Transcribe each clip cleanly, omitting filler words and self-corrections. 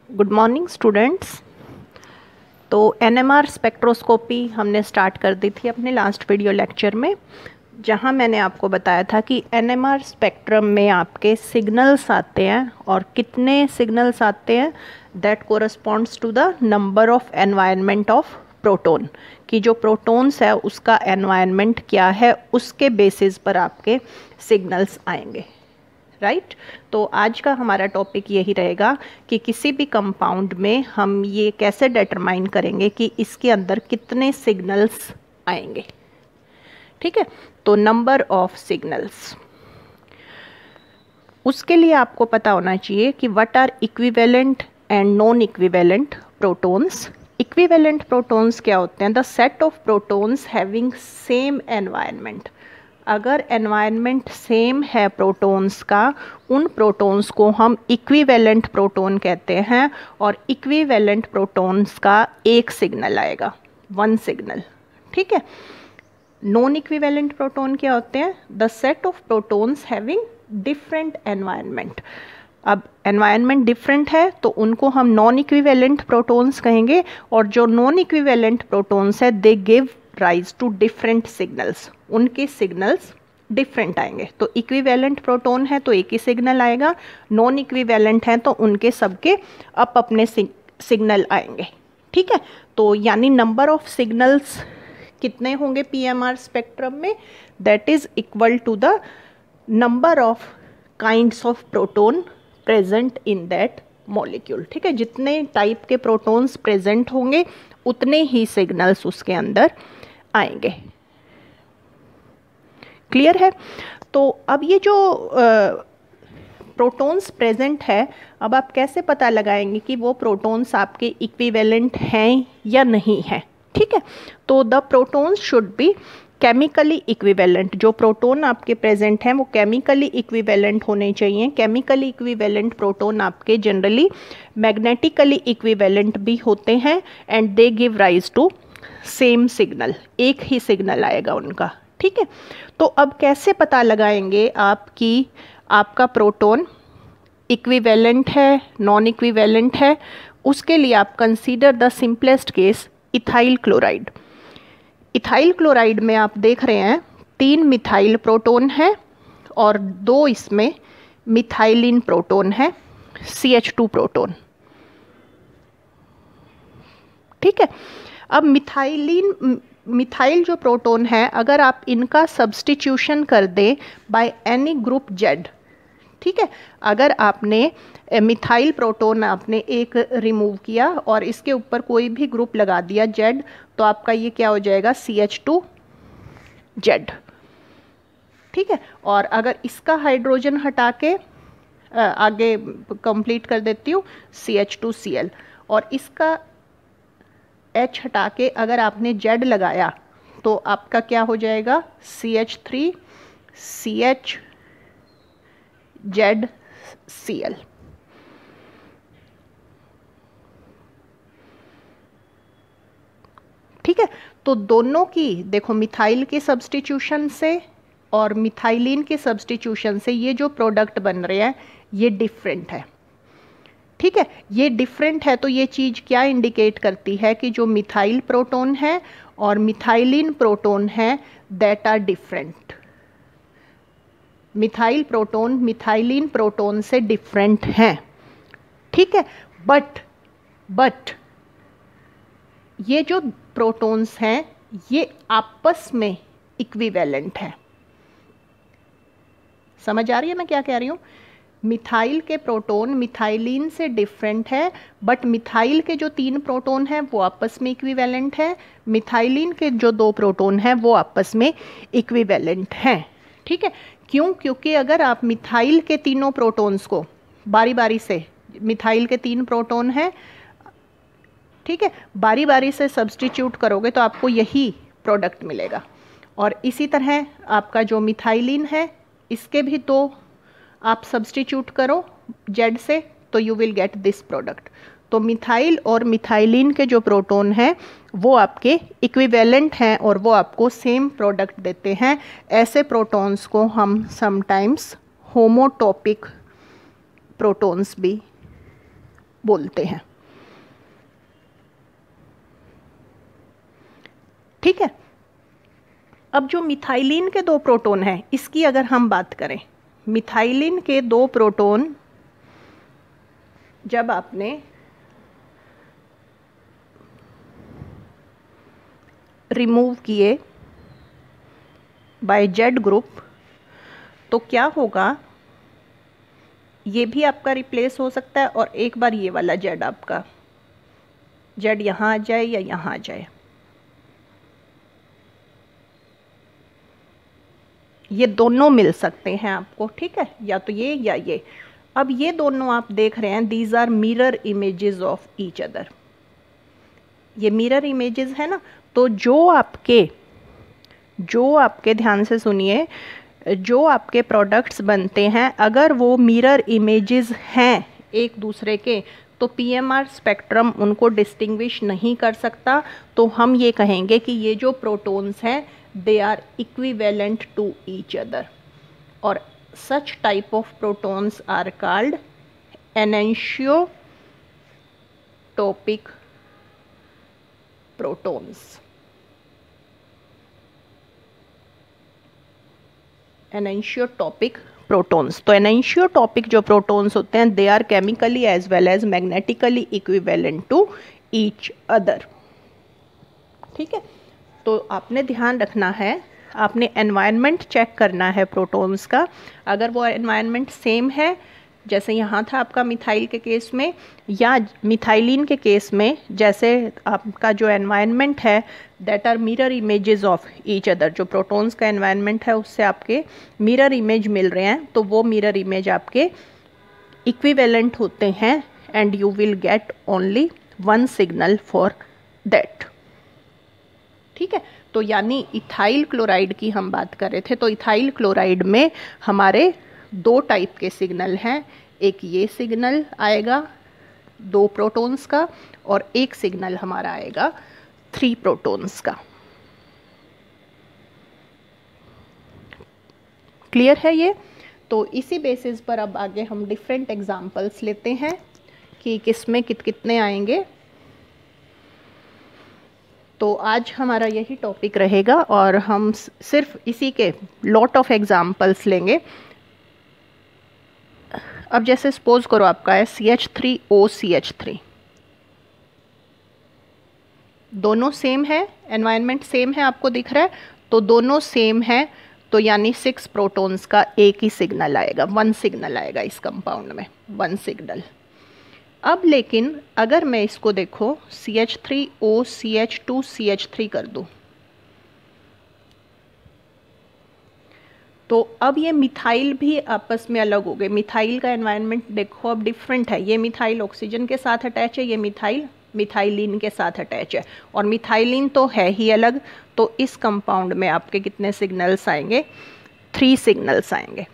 Good morning students. तो NMR spectroscopy हमने start कर दी थी अपने लास्ट वीडियो लेक्चर में, जहां मैंने आपको बताया था कि एनएमआर स्पेक्ट्रम में आपके सिग्नल्स आते हैं और कितने सिग्नल्स आते हैं, that corresponds to the number of environment of proton, कि जो प्रोटोन्स है उसका एनवायरनमेंट क्या है, उसके बेसिस पर आपके सिग्नल्स आएंगे। राइट तो आज का हमारा टॉपिक यही रहेगा कि किसी भी कंपाउंड में हम ये कैसे डिटरमाइन करेंगे कि इसके अंदर कितने सिग्नल्स आएंगे। ठीक है, तो नंबर ऑफ सिग्नल्स, उसके लिए आपको पता होना चाहिए कि what are equivalent and non equivalent protons. Equivalent protons क्या होते हैं? The set of protons having same environment. अगर एनवायरनमेंट सेम है प्रोटॉन्स का, उन प्रोटॉन्स को हम इक्विवेलेंट प्रोटॉन कहते हैं, और इक्विवेलेंट प्रोटॉन्स का एक सिग्नल आएगा, वन सिग्नल। ठीक है, नॉन इक्विवेलेंट प्रोटॉन क्या होते हैं? The set of protons having different environment. अब एनवायरनमेंट डिफरेंट है तो उनको हम नॉन इक्विवेलेंट प्रोटॉन्स कहेंगे, और जो नॉन इक्विवेलेंट प्रोटॉन्स है they give rise to different signals, उनके सिग्नल्स डिफरेंट आएंगे। तो इक्विवेलेंट प्रोटॉन है तो एक ही सिग्नल आएगा, नॉन इक्विवेलेंट है तो उनके सबके अपने सिग्नल आएंगे। ठीक है, तो यानी नंबर ऑफ सिग्नल्स कितने होंगे पीएमआर स्पेक्ट्रम में? That is equal to the number of kinds of proton present in that molecule. ठीक है, जितने टाइप के प्रोटॉन्स प्रेजेंट होंगे उतने ही सिग्नल्स उसके अंदर आएंगे। क्लियर है? तो अब ये जो प्रोटॉन्स प्रेजेंट है, अब आप कैसे पता लगाएंगे कि वो प्रोटॉन्स आपके इक्विवेलेंट हैं या नहीं हैं? ठीक है, तो the protons should be chemically equivalent. जो प्रोटॉन आपके प्रेजेंट हैं वो केमिकली इक्विवेलेंट होने चाहिए। केमिकली इक्विवेलेंट प्रोटॉन आपके जनरली मैग्नेटिकली इक्विवेलेंट भी होते हैं, and they give rise to same signal, एक ही सिग्नल आएगा उनका। ठीक है, तो अब कैसे पता लगाएंगे आप कि आपका प्रोटॉन इक्विवेलेंट है, नॉन इक्विवेलेंट है? उसके लिए आप consider the simplest case, ethyl chloride. Ethyl chloride में आप देख रहे हैं 3 मिथाइल प्रोटॉन है और 2 इसमें मिथाइलिन प्रोटॉन है, CH2 प्रोटॉन। ठीक है, अब मिथाइल जो प्रोटॉन है, अगर आप इनका सब्स्टिट्यूशन कर दें बाय एनी ग्रुप जेड, ठीक है, अगर आपने मिथाइल प्रोटॉन आपने एक रिमूव किया और इसके ऊपर कोई भी ग्रुप लगा दिया जेड, तो आपका ये क्या हो जाएगा? CH2 Z. ठीक है, और अगर इसका हाइड्रोजन हटा के आगे कंप्लीट कर देती हूँ, CH2Cl, और इसका H हटा के अगर आपने जेड लगाया तो आपका क्या हो जाएगा? CH3 CH ZCl। ठीक है, तो दोनों की देखो, मिथाइल के सब्स्टिट्यूशन से और मिथाइलिन के सब्स्टिट्यूशन से ये जो प्रोडक्ट बन रहे हैं ये डिफरेंट है। ठीक है, ये डिफरेंट है तो ये चीज़ क्या इंडिकेट करती है कि जो मिथाइल प्रोटॉन है और मिथाइलिन प्रोटॉन है that are different. Methyl proton methylene proton से डिफरेंट हैं। ठीक है, बट ये जो प्रोटॉन्स हैं ये आपस में इक्विवेलेंट हैं। समझ आ रही है मैं क्या कह रही हूँ? मिथाइल के प्रोटॉन मिथाइलिन से डिफरेंट है, बट मिथाइल के जो 3 प्रोटॉन हैं वो आपस में इक्विवेलेंट हैं, मिथाइलिन के जो 2 प्रोटॉन हैं वो आपस में इक्विवेलेंट हैं। ठीक है, क्यों? क्योंकि अगर आप मिथाइल के तीनों प्रोटॉन्स को बारी बारी से, मिथाइल के 3 प्रोटॉन हैं, ठीक है, बारी बारी से सब्स्टिट्यूट करोगे तो आपको यही प्रोडक्ट मिलेगा। और इसी तरह आपका जो मिथाइलिन है इसके भी 2 आप सब्स्टिट्यूट करो जेड से तो you will get this product. तो मिथाइल और मिथाइलिन के जो प्रोटॉन हैं वो आपके इक्विवेलेंट हैं और वो आपको सेम प्रोडक्ट देते हैं। ऐसे प्रोटॉन्स को हम समटाइम्स होमोटॉपिक प्रोटॉन्स भी बोलते हैं। ठीक है, अब जो मिथाइलिन के 2 प्रोटॉन हैं, इसकी अगर हम बात करें, मिथाइलिन के 2 प्रोटॉन जब आपने रिमूव किए बाय जेड ग्रुप तो क्या होगा, ये भी आपका रिप्लेस हो सकता है और एक बार ये वाला जेड आपका, जेड यहाँ आ जाए या यहाँ आ जाए, ये दोनों मिल सकते हैं आपको। ठीक है, या तो ये या ये। अब ये दोनों आप देख रहे हैं, these are mirror images of each other, ये मिरर इमेजेस है ना। तो जो आपके ध्यान से सुनिए, जो आपके प्रोडक्ट्स बनते हैं अगर वो मिरर इमेजेस हैं एक दूसरे के, तो पीएमआर स्पेक्ट्रम उनको डिस्टिंग्विश नहीं कर सकता। तो हम ये कहेंगे कि ये जो प्रोटॉन्स हैं they are equivalent to each other, और such type of protons are called enantiotopic protons। enantiotopic protons, तो enantiotopic जो protons होते हैं they are chemically as well as magnetically equivalent to each other। ठीक है, तो आपने ध्यान रखना है, आपने एनवायरनमेंट चेक करना है प्रोटॉन्स का। अगर वो एनवायरनमेंट सेम है, जैसे यहाँ था आपका मिथाइल के केस में, या मिथाइलिन के केस में, जैसे आपका जो एनवायरनमेंट है that are mirror images of each other, जो प्रोटॉन्स का एनवायरनमेंट है उससे आपके मिरर इमेज मिल रहे हैं, तो वो मिरर इमेज आपके इक्विवेलेंट होते हैं and you will get only 1 signal for that. ठीक है, तो यानी इथाइल क्लोराइड की हम बात कर रहे थे, तो इथाइल क्लोराइड में हमारे 2 टाइप के सिग्नल हैं, एक ये सिग्नल आएगा 2 प्रोटॉन्स का, और एक सिग्नल हमारा आएगा 3 प्रोटॉन्स का। क्लियर है ये? तो इसी बेसिस पर अब आगे हम डिफरेंट एग्जांपल्स लेते हैं कि किसमें कितने आएंगे। तो आज हमारा यही टॉपिक रहेगा और हम सिर्फ इसी के लॉट ऑफ एग्जांपल्स लेंगे। अब जैसे सपोज करो आपका है CH3OCH3, दोनों सेम है, एनवायरनमेंट सेम है, आपको दिख रहा है, तो दोनों सेम है, तो यानी 6 प्रोटॉन्स का एक ही सिग्नल आएगा, 1 सिग्नल आएगा इस कंपाउंड में, 1 सिग्नल। अब लेकिन अगर मैं इसको देखो CH3OCH2CH3 कर दूं, तो अब ये मिथाइल भी आपस में अलग हो गए। मिथाइल का एनवायरनमेंट देखो अब डिफरेंट है, ये मिथाइल ऑक्सीजन के साथ अटैच है, ये मिथाइल मिथाइलिन के साथ अटैच है, और मिथाइलिन तो है ही अलग। तो इस कंपाउंड में आपके कितने सिग्नल्स आएंगे? 3 सिग्नल्स आएंगे,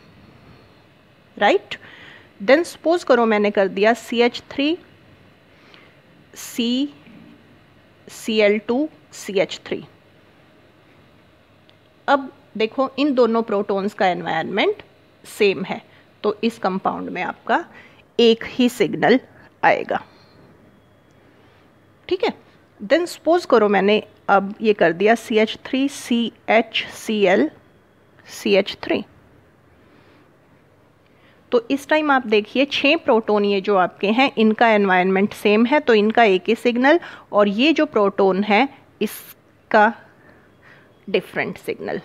राइट। देन सपोज करो मैंने कर दिया CH3CCl2CH3। अब देखो इन दोनों प्रोटॉन्स का एनवायरनमेंट सेम है, तो इस कंपाउंड में आपका एक ही सिग्नल आएगा। ठीक है, देन सपोज करो मैंने अब ये कर दिया CH3CHClCH3। तो इस टाइम आप देखिए 6 प्रोटॉन ये जो आपके हैं इनका एनवायरनमेंट सेम है, तो इनका एक ही सिग्नल, और ये जो प्रोटॉन है इसका डिफरेंट सिग्नल।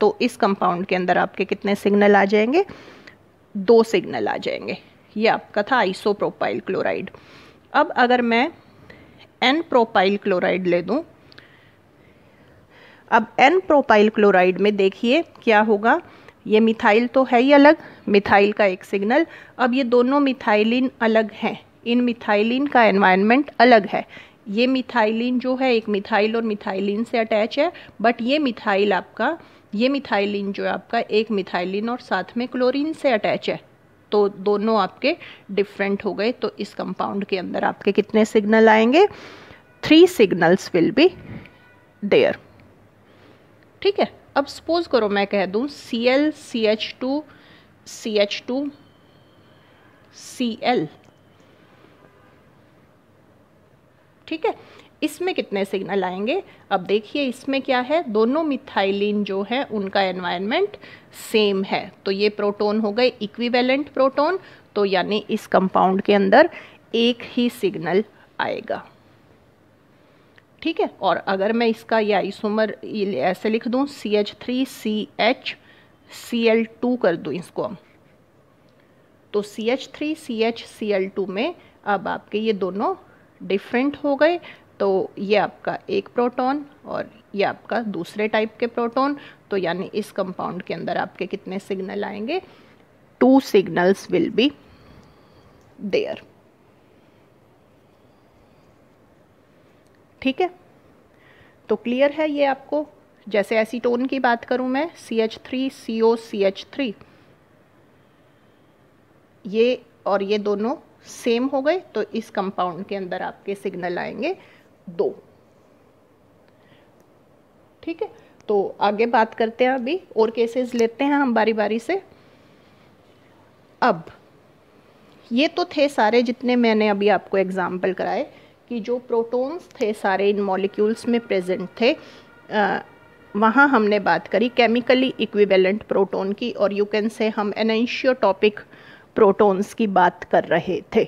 तो इस कंपाउंड के अंदर आपके कितने सिग्नल आ जाएंगे? 2 सिग्नल आ जाएंगे। ये आपका था आइसोप्रोपाइल क्लोराइड। अब अगर मैं एन प्रोपाइल क्लोराइड ले दूं, अब एन प्रोपाइल क्लोराइड में देखिए क्या होगा, ये मिथाइल तो है ही अलग, मिथाइल का एक सिग्नल। अब ये दोनों मिथाइलिन अलग हैं, इन मिथाइलिन का एनवायरनमेंट अलग है। ये मिथाइलिन जो है एक मिथाइल और मिथाइलिन से अटैच है, बट ये मिथाइल आपका, ये मिथाइलिन जो है आपका एक मिथाइलिन और साथ में क्लोरीन से अटैच है, तो दोनों आपके डिफरेंट हो गए। तो इस कंपाउंड के अंदर आपके कितने सिग्नल आएंगे? 3 सिग्नल्स विल बी देयर। ठीक है, अब सपोज करो मैं कह दूं ClCH2 CH2Cl, ठीक है। इसमें कितने सिग्नल आएंगे? अब देखिए इसमें क्या है, दोनों मिथाइलिन जो है उनका एनवायरनमेंट सेम है, तो ये प्रोटॉन हो गए इक्विवेलेंट प्रोटॉन, तो यानी इस कंपाउंड के अंदर एक ही सिग्नल आएगा, ठीक है। और अगर मैं इसका ये आइसोमर ऐसे लिख दूं CH3CHCl2 कर दूं इसको हम, तो CH3CHCl2 में अब आपके ये दोनों डिफरेंट हो गए, तो ये आपका एक प्रोटॉन और ये आपका दूसरे टाइप के प्रोटॉन, तो यानी इस कंपाउंड के अंदर आपके कितने सिग्नल आएंगे? 2 सिग्नल्स विल बी देयर, ठीक है। तो क्लियर है ये आपको? जैसे एसीटोन की बात करूं मैं, CH3COCH3, ये और ये दोनों सेम हो गए, तो इस कंपाउंड के अंदर आपके सिग्नल आएंगे 2, ठीक है। तो आगे बात करते हैं, अभी और केसेस लेते हैं हम बारी बारी से। अब ये तो थे सारे जितने मैंने अभी आपको एग्जाम्पल कराए कि जो प्रोटॉन्स थे सारे इन मॉलिक्यूल्स में प्रेजेंट थे, वहाँ हमने बात करी केमिकली इक्विवेलेंट प्रोटॉन की, और यू कैन से हम एनेंशियोटॉपिक प्रोटॉन्स की बात कर रहे थे,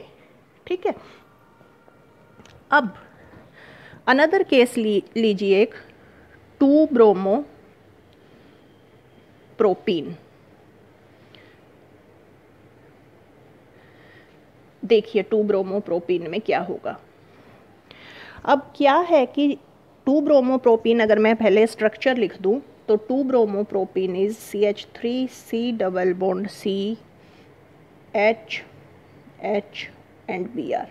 ठीक है। अब अनदर केस लीजिए, एक 2 ब्रोमो प्रोपीन। देखिए 2 ब्रोमो प्रोपीन में क्या होगा। अब क्या है कि 2 ब्रोमो प्रोपीन, अगर मैं पहले स्ट्रक्चर लिख दूं तो 2 bromo propene is CH3C double bond C H H and Br।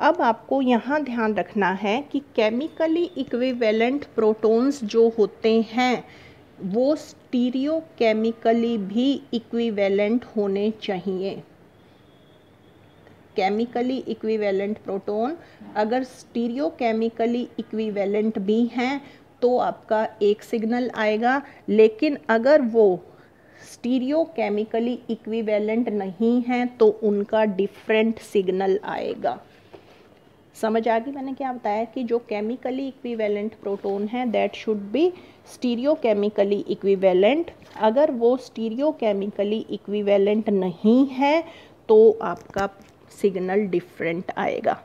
अब आपको यहाँ ध्यान रखना है कि केमिकली इक्विवेलेंट प्रोटॉन्स जो होते हैं वो स्टीरियो केमिकली भी इक्विवेलेंट होने चाहिए। केमिकली इक्विवेलेंट प्रोटॉन अगर स्टीरियो केमिकली इक्विवेलेंट भी हैं तो आपका एक सिग्नल आएगा, लेकिन अगर वो स्टीरियो केमिकली इक्विवेलेंट नहीं हैं तो उनका डिफरेंट सिग्नल आएगा। समझ आ गई मैंने क्या बताया कि जो केमिकली इक्विवेलेंट प्रोटॉन है that should be stereo chemically equivalent. अगर वो स्टीरियो केमिकली इक्विवेलेंट नहीं है तो आपका सिग्नल डिफरेंट आएगा।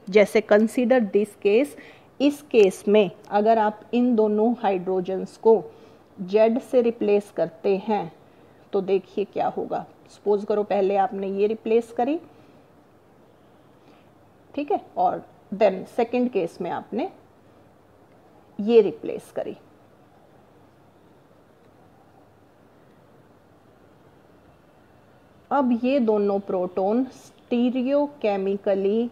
जैसे कंसीडर दिस केस, इस केस में अगर आप इन दोनों हाइड्रोजन्स को Z से रिप्लेस करते हैं तो देखिए क्या होगा। सपोज करो पहले आपने ये रिप्लेस करी, ठीक है, और देन सेकंड केस में आपने ये रिप्लेस करी। अब ये दोनों proton stereo chemically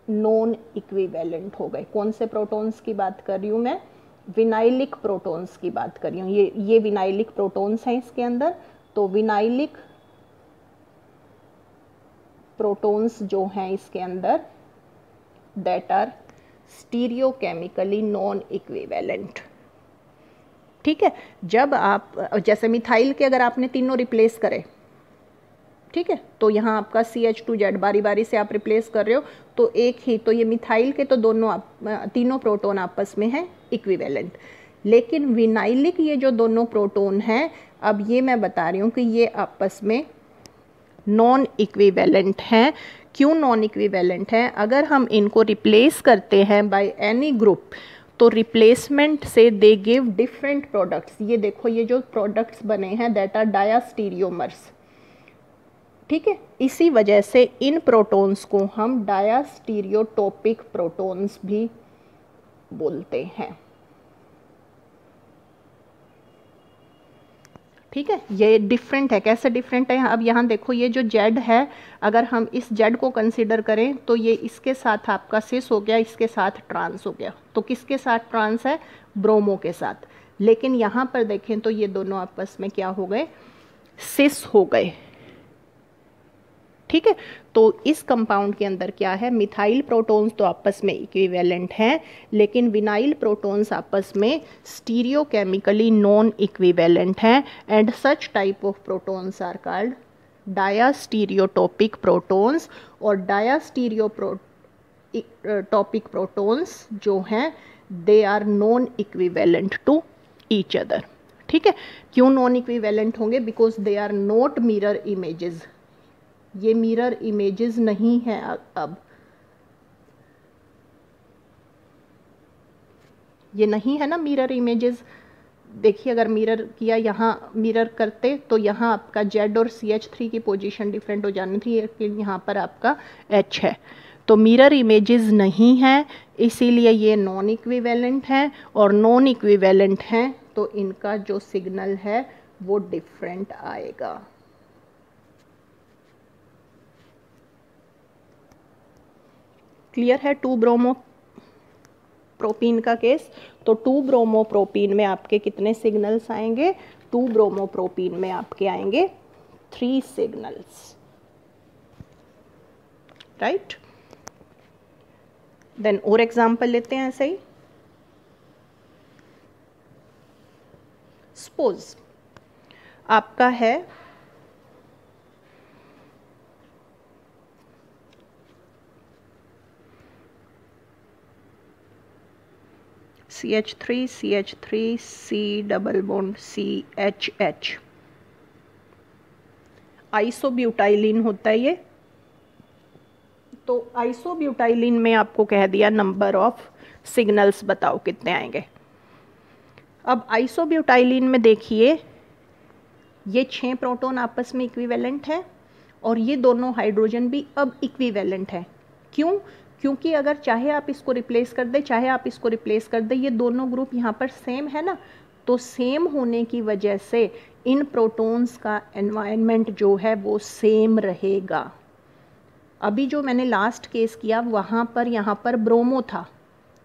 non equivalent हो गए। कौन से प्रोटॉन्स की बात कर रही हूं मैं? विनाइलिक प्रोटॉन्स की बात कर रही हूँ। ये विनाइलिक प्रोटॉन्स हैं इसके अंदर, तो विनाइलिक प्रोटॉन्स जो हैं इसके अंदर that are stereochemically non equivalent, ठीक है। जब आप जैसे मिथाइल के अगर आपने तीनों रिप्लेस करे, ठीक है, तो यहाँ आपका CH2Z बारी बारी से आप रिप्लेस कर रहे हो तो एक ही, तो ये मिथाइल के तो दोनों तीनों प्रोटॉन आपस में हैं इक्विवेलेंट, लेकिन विनाइलिक ये जो दोनों प्रोटॉन हैं अब ये मैं बता रही हूँ कि ये आपस में नॉन इक्विवेलेंट हैं। क्यों नॉन इक्विवेलेंट हैं? अगर हम इनको रिप्लेस करते हैं बाय एनी ग्रुप तो रिप्लेसमेंट से दे गिव डिफरेंट प्रोडक्ट्स। ये देखो ये जो प्रोडक्ट्स बने हैं दैट आर डायास्टीरियोमर्स, ठीक है। इसी वजह से इन प्रोटॉन्स को हम डायास्टीरियोटोपिक प्रोटॉन्स भी बोलते हैं, ठीक है। ये डिफरेंट है। कैसे डिफरेंट है? अब यहाँ देखो ये जो जेड है, अगर हम इस जेड को कंसीडर करें तो ये इसके साथ आपका सिस हो गया, इसके साथ ट्रांस हो गया। तो किसके साथ ट्रांस है? ब्रोमो के साथ। लेकिन यहाँ पर देखें तो ये दोनों आपस में क्या हो गए? सिस हो गए, ठीक है, तो इस कंपाउंड के अंदर क्या है, मिथाइल प्रोटॉन्स तो आपस में इक्विवेलेंट हैं, लेकिन विनाइल प्रोटॉन्स आपस में स्टीरियोकेमिकली नॉन इक्विवेलेंट हैं, and such type of protons are called diastereotopic protons. और डायास्टीरियोटॉपिक प्रोटॉन्स जो हैं they are non equivalent to each other. ठीक है, क्यों नॉन इक्विवेलेंट होंगे, because they are not mirror images, ये मिरर इमेजेस नहीं है। अब ये नहीं है ना मिरर इमेजेस। देखिए अगर मिरर किया, यहाँ मिरर करते तो यहाँ आपका Z और CH3 की पोजीशन डिफरेंट हो जानी थी, लेकिन यहाँ पर आपका H है, तो मिरर इमेजेस नहीं है, इसीलिए ये नॉन इक्विवेलेंट हैं। और नॉन इक्विवेलेंट हैं तो इनका जो सिग्नल है वो डिफरेंट आएगा। क्लियर है 2-ब्रोमोप्रोपीन का केस। तो 2-ब्रोमोप्रोपीन में आपके कितने सिग्नल्स आएंगे, 2-ब्रोमोप्रोपीन में आपके आएंगे 3 सिग्नल्स, राइट। देन और एग्जांपल लेते हैं ऐसे ही। सपोज आपका है CH3 CH3 C double bond CHH, आइसोब्यूटाइलिन होता है ये। तो आइसोब्यूटाइलिन में आपको कह दिया नंबर ऑफ सिग्नल्स बताओ कितने आएंगे। अब आइसोब्यूटाइलिन में देखिए ये 6 प्रोटॉन आपस में इक्विवेलेंट है, और ये दोनों हाइड्रोजन भी अब इक्विवेलेंट है। क्यों, क्योंकि अगर चाहे आप इसको रिप्लेस कर दे, चाहे आप इसको रिप्लेस कर दे, ये दोनों ग्रुप यहाँ पर सेम है ना, तो सेम होने की वजह से इन प्रोटॉन्स का एनवायरनमेंट जो है वो सेम रहेगा। अभी जो मैंने लास्ट केस किया वहाँ पर यहाँ पर ब्रोमो था,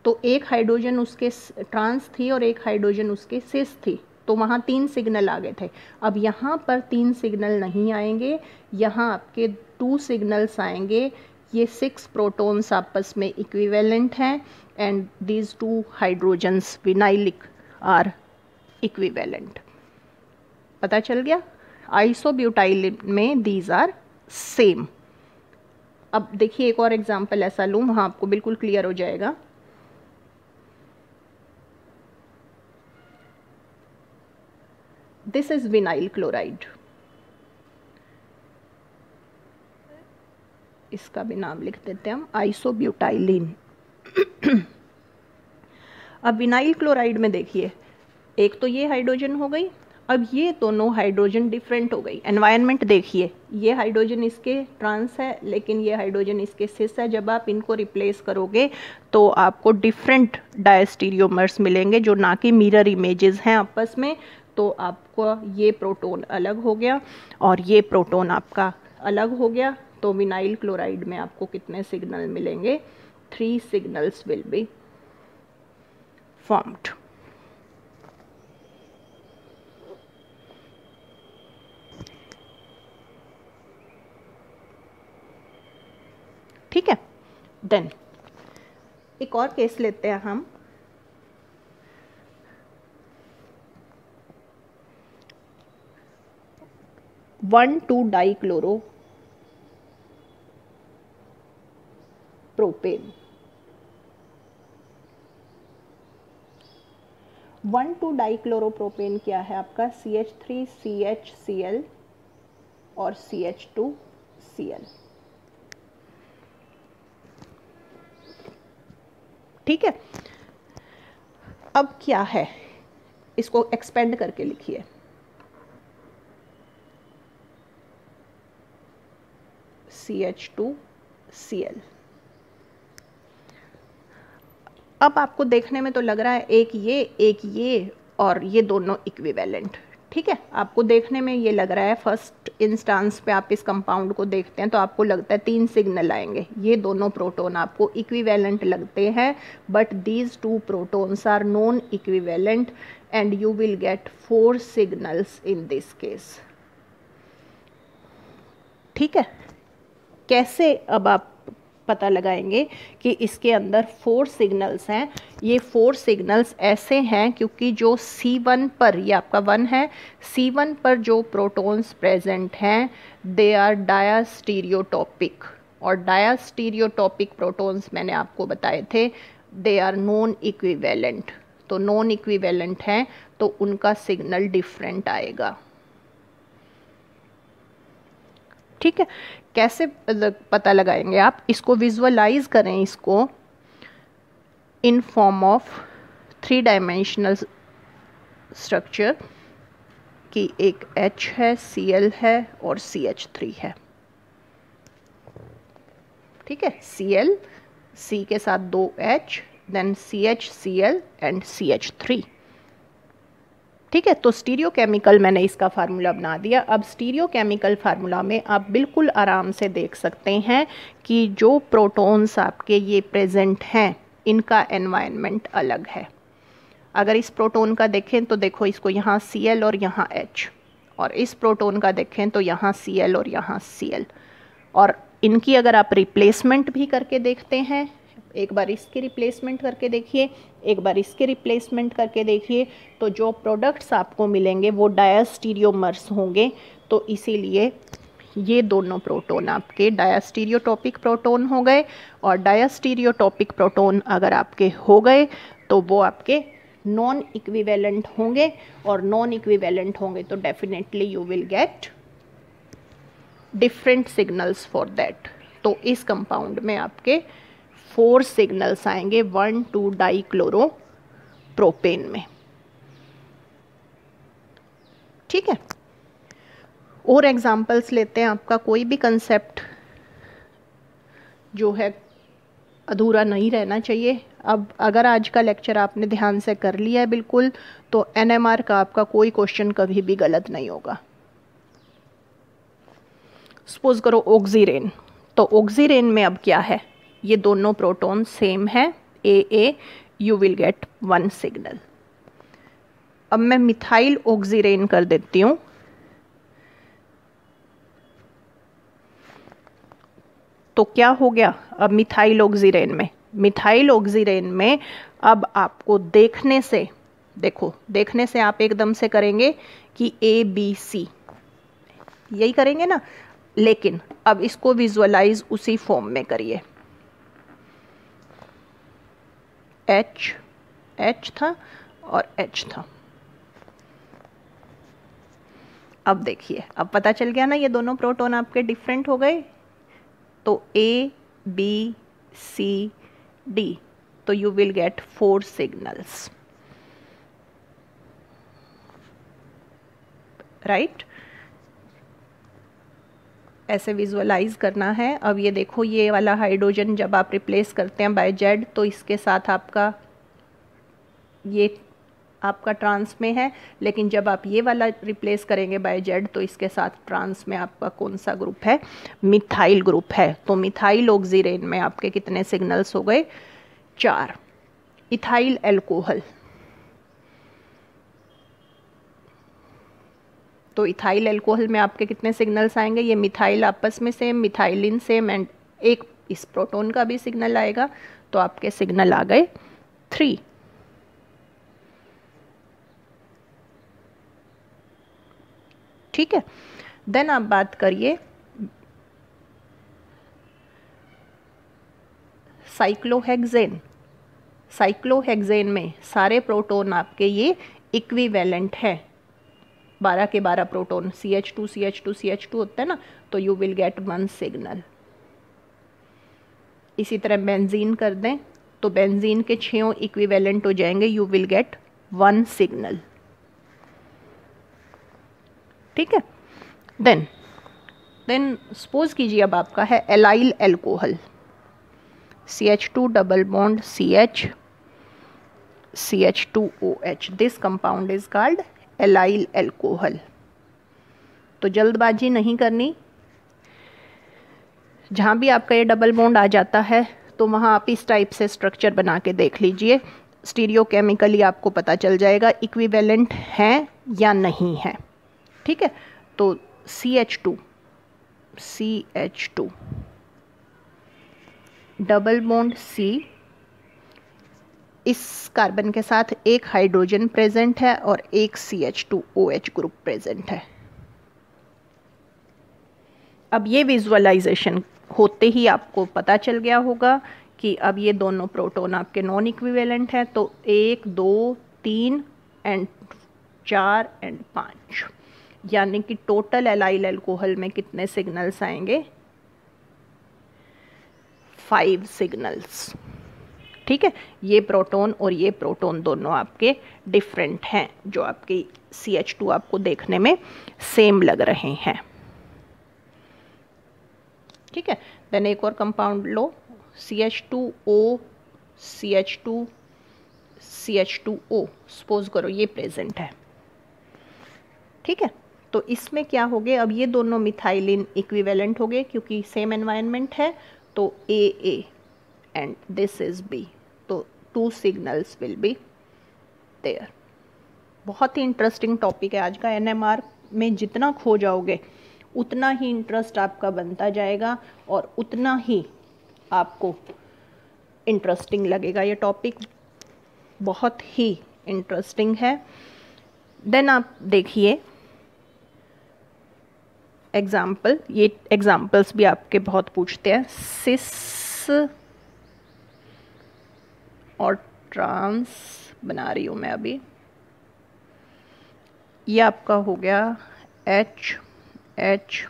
तो एक हाइड्रोजन उसके ट्रांस थी और एक हाइड्रोजन उसके सिस थी, तो वहाँ 3 सिग्नल आ गए थे। अब यहाँ पर 3 सिग्नल नहीं आएंगे, यहाँ आपके 2 सिग्नल्स आएंगे। ये 6 प्रोटॉन्स आपस में इक्विवेलेंट हैं, and these 2 hydrogens vinylic are equivalent. पता चल गया, आइसोब्यूटाइलिन में दीज आर सेम। अब देखिए एक और एग्जांपल ऐसा लूँ, वहाँ आपको बिल्कुल क्लियर हो जाएगा। दिस इज विनाइल क्लोराइड, इसका भी नाम लिख देते हैं हम आइसोब्यूटाइलिन। अब विनाइल क्लोराइड में देखिए, एक तो ये हाइड्रोजन हो गई, अब ये दोनों हाइड्रोजन डिफरेंट हो गई। एनवायरनमेंट देखिए, ये हाइड्रोजन इसके ट्रांस है, लेकिन ये हाइड्रोजन इसके सिस है। जब आप इनको रिप्लेस करोगे तो आपको डिफरेंट डायस्टीरियोमर्स मिलेंगे, जो ना कि मिरर इमेजेस हैं आपस में। तो आपको ये प्रोटॉन अलग हो गया और ये प्रोटॉन आपका अलग हो गया। तो विनाइल क्लोराइड में आपको कितने सिग्नल मिलेंगे, 3 सिग्नल्स विल बी फॉर्म्ड। ठीक है, देन एक और केस लेते हैं हम। One two dichloro propane. 1,2 डाइक्लोरोप्रोपेन क्या है आपका, CH3 CHCl और CH2Cl। ठीक है, अब क्या है, इसको एक्सपेंड करके लिखिए। CH2Cl। अब आपको देखने में तो लग रहा है एक ये और ये दोनों इक्विवेलेंट। ठीक है, आपको देखने में ये लग रहा है, फर्स्ट इंस्टांस पे आप इस कंपाउंड को देखते हैं तो आपको लगता है 3 सिग्नल आएंगे, ये दोनों प्रोटॉन आपको इक्विवेलेंट लगते हैं। But these 2 protons are non equivalent and you will get 4 signals in this case. ठीक है, कैसे अब आप पता लगाएंगे कि इसके अंदर 4 सिग्नल्स हैं। ये 4 सिग्नल्स ऐसे हैं क्योंकि जो C1 पर, ये आपका 1 है, C1 पर जो प्रोटॉन्स प्रेजेंट हैं दे आर डायास्टीरियोटॉपिक, और डायास्टीरियोटॉपिक प्रोटॉन्स मैंने आपको बताए थे दे आर नॉन इक्विवेलेंट। तो नॉन इक्विवेलेंट हैं तो उनका सिग्नल डिफरेंट आएगा। ठीक है, कैसे पता लगाएंगे आप? इसको विजुअलाइज करें, इसको in form of 3 dimensional structure कि एक H है, Cl है और CH3 है। ठीक है, Cl, C के साथ 2 H, then CH, Cl and CH3। ठीक है, तो स्टीरियो केमिकल मैंने इसका फार्मूला बना दिया। अब स्टीरियो केमिकल फार्मूला में आप बिल्कुल आराम से देख सकते हैं कि जो प्रोटॉन्स आपके ये प्रेजेंट हैं इनका एनवायरनमेंट अलग है। अगर इस प्रोटॉन का देखें तो देखो इसको यहाँ Cl और यहाँ H, और इस प्रोटॉन का देखें तो यहाँ Cl और यहाँ Cl, और इनकी अगर आप रिप्लेसमेंट भी करके देखते हैं, एक बार इसकी रिप्लेसमेंट करके देखिए, एक बार इसके रिप्लेसमेंट करके देखिए, तो जो प्रोडक्ट्स आपको मिलेंगे वो डायास्टीरियोमर्स होंगे। तो इसीलिए ये दोनों प्रोटॉन आपके डायास्टीरियोटॉपिक प्रोटॉन हो गए, और डायास्टीरियोटॉपिक प्रोटॉन अगर आपके हो गए तो वो आपके नॉन इक्विवेलेंट होंगे, और नॉन इक्विवेलेंट होंगे तो definitely you will get different signals for that. तो इस कंपाउंड में आपके 4 सिग्नल्स आएंगे 1,2 डाइक्लोरोप्रोपेन में। ठीक है, और एग्जांपल्स लेते हैं। आपका कोई भी कंसेप्ट जो है अधूरा नहीं रहना चाहिए। अब अगर आज का लेक्चर आपने ध्यान से कर लिया है बिल्कुल, तो NMR का आपका कोई क्वेश्चन कभी भी गलत नहीं होगा। सपोज करो ऑक्सीरेन, तो ऑक्सीरेन में अब क्या है, ये दोनों प्रोटॉन सेम है AA, you will gate 1 signal. अब मैं मिथाइल ऑक्सीरेन कर देती हूँ, तो क्या हो गया अब मिथाइल ऑक्सीरेन में? मिथाइल ऑक्सीरेन में अब आपको देखने से, देखो देखने से आप एकदम से करेंगे कि ABC, यही करेंगे ना, लेकिन अब इसको विजुअलाइज उसी फॉर्म में करिए। H था और H था। अब देखिए, अब पता चल गया ना ये दोनों प्रोटॉन आपके डिफरेंट हो गए। तो A, B, C, D, तो you will get 4 signals, right. ऐसे विजुअलाइज करना है। अब ये देखो, ये वाला हाइड्रोजन जब आप रिप्लेस करते हैं बाय Z, तो इसके साथ आपका ये आपका ट्रांस में है, लेकिन जब आप ये वाला रिप्लेस करेंगे बाय Z तो इसके साथ ट्रांस में आपका कौन सा ग्रुप है? मिथाइल ग्रुप है। तो मिथाइल ऑक्सीरेन में आपके कितने सिग्नल्स हो गए? 4। इथाइल अल्कोहल, तो इथाइल अल्कोहल में आपके कितने सिग्नल्स आएंगे? ये मिथाइल आपस में सेम, मिथाइलिन सेम, एंड एक इस प्रोटॉन का भी सिग्नल आएगा, तो आपके सिग्नल आ गए 3। ठीक है, देन आप बात करिए साइक्लोहेक्सेन। साइक्लोहेक्सेन में सारे प्रोटॉन आपके ये इक्विवेलेंट है, 12 के 12 प्रोटॉन, CH2 CH2 CH2 होता है ना, तो यू विल गेट 1 सिग्नल। इसी तरह बेंजीन कर दें तो बेंजीन के 6 इक्विवेलेंट हो जाएंगे, यू विल गेट 1 सिग्नल। ठीक है, देन सपोज कीजिए अब आपका है allyl alcohol, CH2 double bond CH, CH2OH, this compound is called allyl alcohol. तो जल्दबाजी नहीं करनी, जहाँ भी आपका ये डबल बॉन्ड आ जाता है तो वहाँ आप इस टाइप से स्ट्रक्चर बना के देख लीजिए, स्टीरियो केमिकली आपको पता चल जाएगा इक्विवेलेंट हैं या नहीं है। ठीक है, तो CH2 डबल बॉन्ड C, इस कार्बन के साथ एक हाइड्रोजन प्रेजेंट है और एक CH2OH ग्रुप प्रेजेंट है। अब ये विजुअलाइजेशन होते ही आपको पता चल गया होगा कि अब ये दोनों प्रोटॉन आपके नॉन इक्विवेलेंट हैं, तो 1 2 3 एंड 4 एंड 5, यानी कि टोटल एलाइल अल्कोहल में कितने सिग्नल्स आएंगे? 5 सिग्नल्स। ठीक है, ये प्रोटॉन और ये प्रोटॉन दोनों आपके डिफरेंट हैं, जो आपकी CH2 आपको देखने में सेम लग रहे हैं। ठीक है, देन एक और कंपाउंड लो, CH2O CH2 CH2O, सपोज करो ये प्रेजेंट है। ठीक है, तो इसमें क्या हो गया, अब ये दोनों मिथाइलिन इक्विवेलेंट हो गए क्योंकि सेम एनवायरनमेंट है, तो AA and this is B, तो 2 सिग्नल्स विल बी देयर। बहुत ही इंटरेस्टिंग टॉपिक है आज का। NMR में जितना खो जाओगे उतना ही इंटरेस्ट आपका बनता जाएगा और उतना ही आपको इंटरेस्टिंग लगेगा। ये टॉपिक बहुत ही इंटरेस्टिंग है। देन आप देखिए एग्जाम्पल, ये एग्जाम्पल्स भी आपके बहुत पूछते हैं। सिस और ट्रांस बना रही हूँ मैं अभी। ये आपका हो गया H H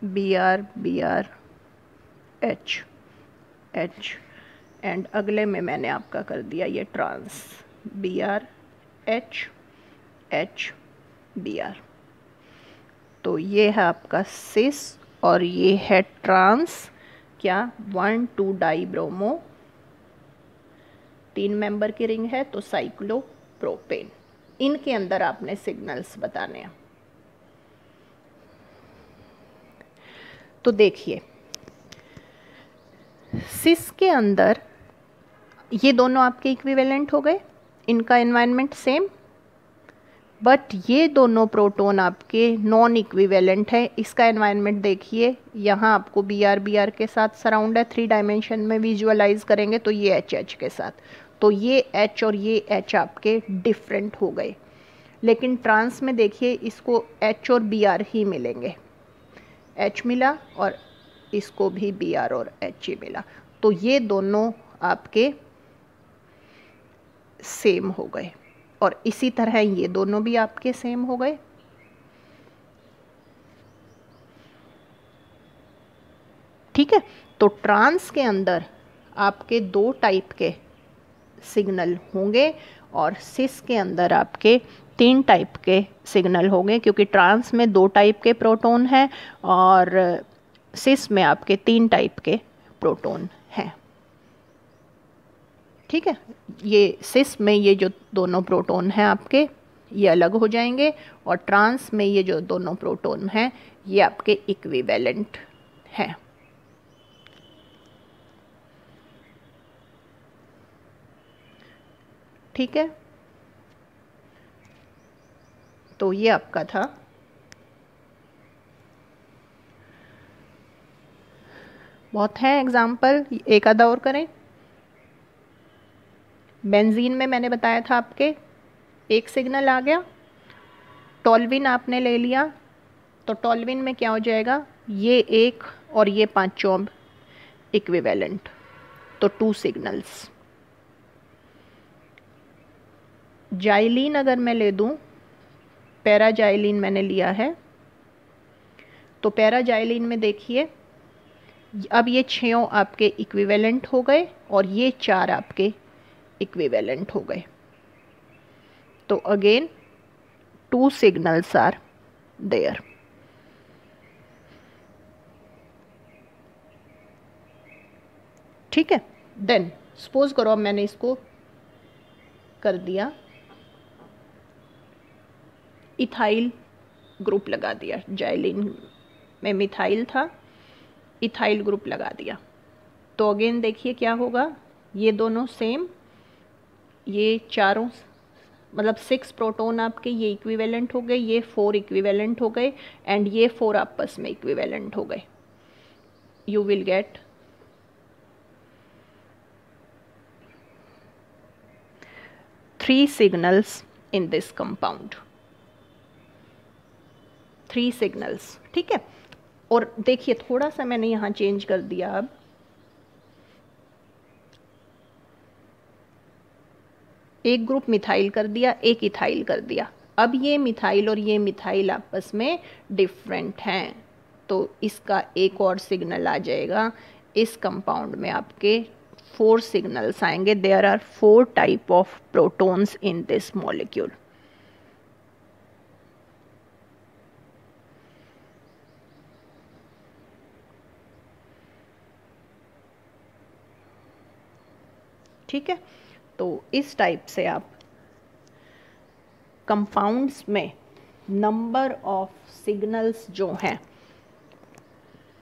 Br Br H H and अगले में मैंने आपका कर दिया ये trans Br H H Br। तो ये है आपका सिस और ये है ट्रांस, क्या 1,2 डाइब्रोमो, 3 मेंबर की रिंग है, तो साइक्लोप्रोपेन। इनके अंदर आपने सिग्नल्स बताने हैं। तो देखिए सिस के अंदर ये दोनों आपके इक्विवेलेंट हो गए, इनका एनवायरनमेंट सेम, बट ये दोनों प्रोटॉन आपके नॉन इक्विवेलेंट है। इसका एनवायरनमेंट देखिए, यहाँ आपको Br के साथ सराउंड है, 3 डायमेंशन में विजुअलाइज करेंगे तो ये HH के साथ, तो ये H और ये H आपके डिफरेंट हो गए। लेकिन ट्रांस में देखिए इसको H और Br ही मिलेंगे, H मिला और इसको भी Br और H ही मिला, तो ये दोनों आपके सेम हो गए। और इसी तरह ये दोनों भी आपके सेम हो गए। ठीक है, तो ट्रांस के अंदर आपके 2 टाइप के सिग्नल होंगे और सिस के अंदर आपके 3 टाइप के सिग्नल होंगे, क्योंकि ट्रांस में 2 टाइप के प्रोटॉन हैं और सिस में आपके 3 टाइप के प्रोटॉन हैं। ठीक है, ये सिस में ये जो दोनों प्रोटॉन हैं आपके ये अलग हो जाएंगे और ट्रांस में ये जो दोनों प्रोटॉन हैं ये आपके इक्विवेलेंट हैं। ठीक है, तो ये आपका था बहुत है एग्जाम्पल, एक आधा और करें। बेंजीन में मैंने बताया था आपके एक सिग्नल आ गया, टॉल्विन आपने ले लिया, तो टॉल्विन में क्या हो जाएगा, ये 1 और ये 5 इक्विवेलेंट, तो 2 सिग्नल्स। जाइलीन अगर मैं ले दूं, पैराजाइलिन मैंने लिया है, तो पैराजाइलिन में देखिए अब ये 6 आपके इक्विवेलेंट हो गए और ये 4 आपके इक्विवेलेंट हो गए, तो अगेन 2 सिग्नल्स आर देयर। ठीक है, देन सपोज करो अब मैंने इसको कर दिया इथाइल ग्रुप लगा दिया, जाइलिन में मिथाइल था, इथाइल ग्रुप लगा दिया, तो अगेन देखिए क्या होगा, ये दोनों सेम, ये चारों मतलब 6 प्रोटॉन आपके ये इक्विवेलेंट हो गए, ये 4 इक्विवेलेंट हो गए एंड ये 4 आपस में इक्विवेलेंट हो गए। you will get three signals in this compound, three signals, ठीक है। और देखिए थोड़ा सा मैंने यहाँ चेंज कर दिया, अब एक ग्रुप मिथाइल कर दिया, एक इथाइल कर दिया। अब ये मिथाइल और ये मिथाइल आपस में डिफरेंट हैं, तो इसका एक और सिग्नल आ जाएगा। इस कंपाउंड में आपके 4 सिग्नल्स आएंगे। There are 4 type of protons in this molecule. ठीक है, तो इस टाइप से आप कंपाउंड्स में नंबर ऑफ सिग्नल्स जो हैं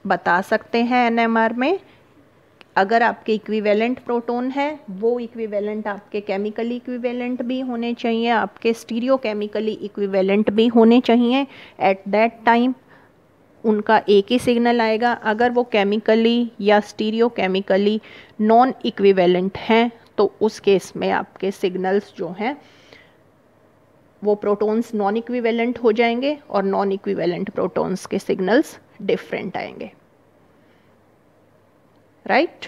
बता सकते हैं एनएमआर में। अगर आपके इक्विवेलेंट प्रोटॉन है, वो इक्विवेलेंट आपके केमिकली इक्विवेलेंट भी होने चाहिए, आपके स्टीरियो केमिकली इक्विवेलेंट भी होने चाहिए। एट दैट टाइम उनका एक ही सिग्नल आएगा। अगर वो केमिकली या स्टीरियो केमिकली नॉन इक्विवेलेंट हैं तो उस केस में आपके सिग्नल्स जो हैं वो प्रोटॉन्स नॉन इक्विवेलेंट हो जाएंगे और नॉन इक्विवेलेंट प्रोटॉन्स के सिग्नल्स डिफरेंट आएंगे। Right?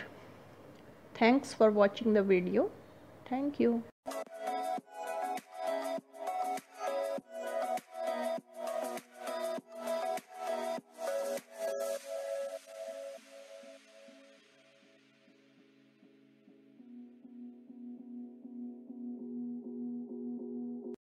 Thanks for watching the video. Thank you.